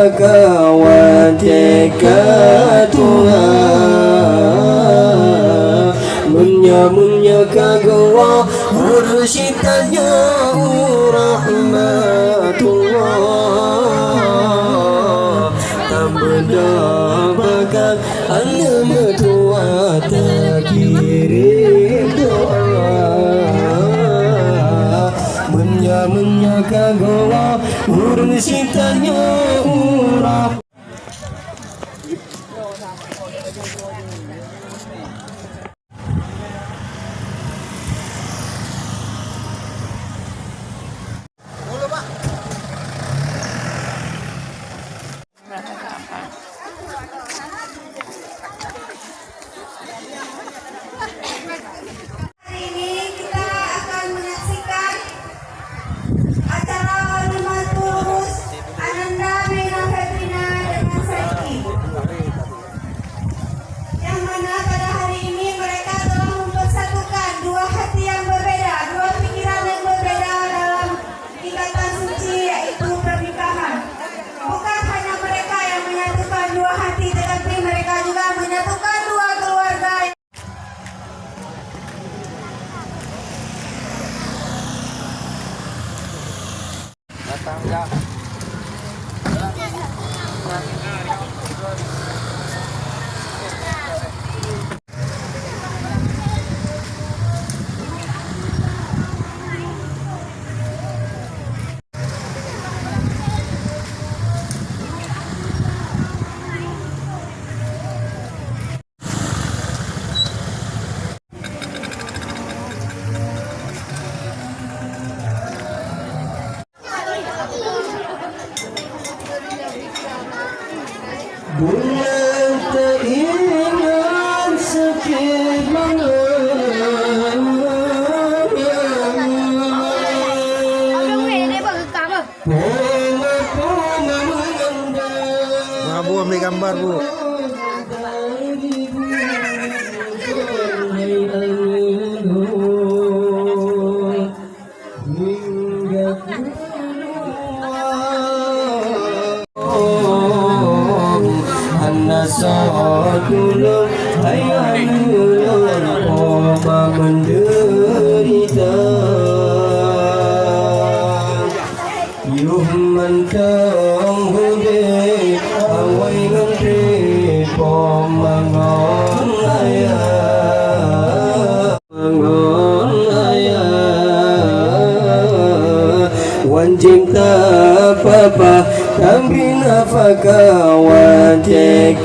فكواتكاتها munya kagawa mursyidnya rahmatullah tambeda bakat anda metua kirim doa munya kagawa mursyidnya rahmatullah. Bulan teringat sakit Bu ambil gambar Bu. Saatullah hayalullah koma menderita yuhman tanghude awai ngantri pomangon ayah wanjing tak apa tapi nafaka watekatuha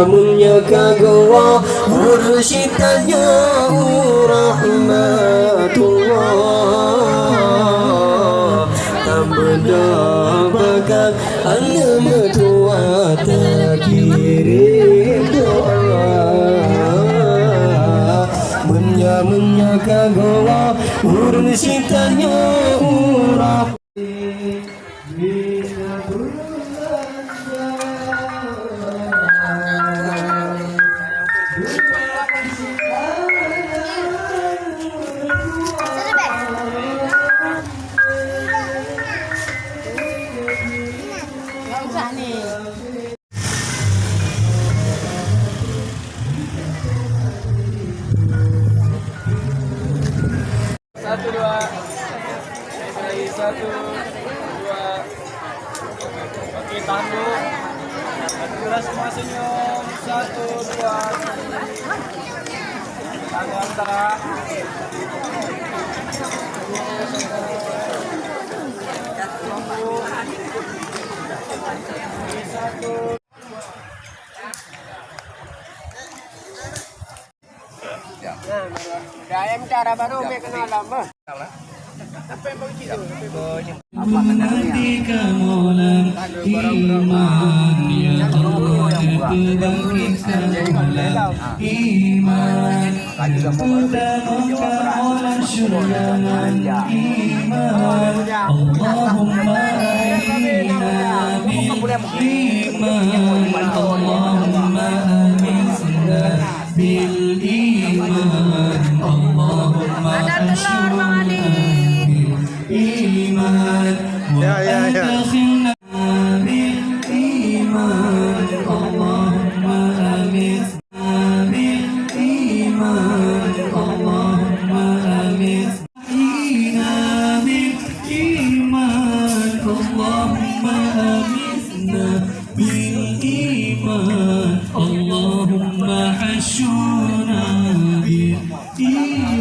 munya kagawa mursyidnya rahmatullah tambeda bakat anda metua kirim doa munya kagawa mursyidnya rahmatullah. Satu dua, satu dua, oke tahan dulu. Gerak semua senyum, satu dua, tahan antara. Satu. Gaya cara baru me kenal lama. Apa yang begitu? Apa Ketika mola iman ya Allah terbangkitkan mola iman utamakan mola syurgaman iman Allahumma aina bil iman Allahumma aminna bil iman Allahumma ashurna bil بالإيمان اللهم حشونا بالإيمان.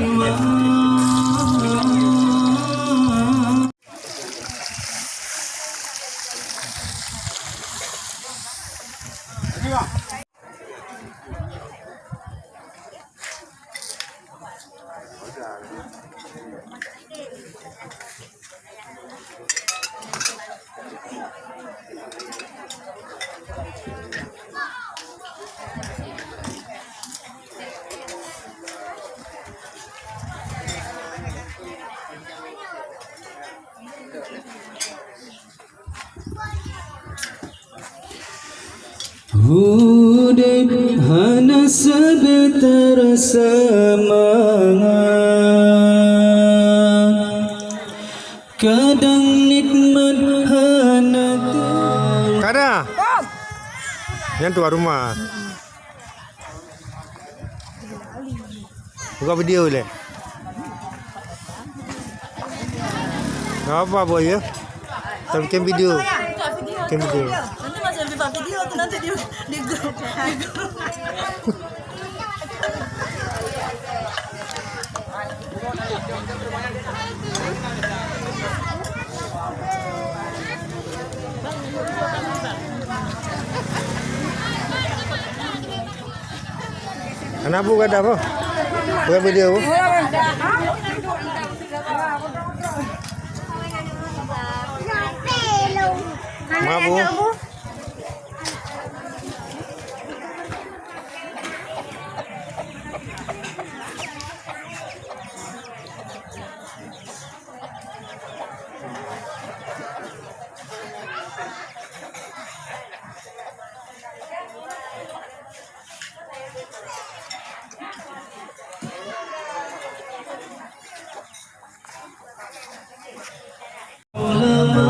Hudek hana sebentar semangat, kadang nikmat hana Kada. Yang tua rumah. Buka video le. Gak apa boy ya. Tapi bikin video. Bikin video. Nanti Mas yang buka video tuh nanti di grup. Kenapa gak ada apa? Buka video. Mabu. ulama.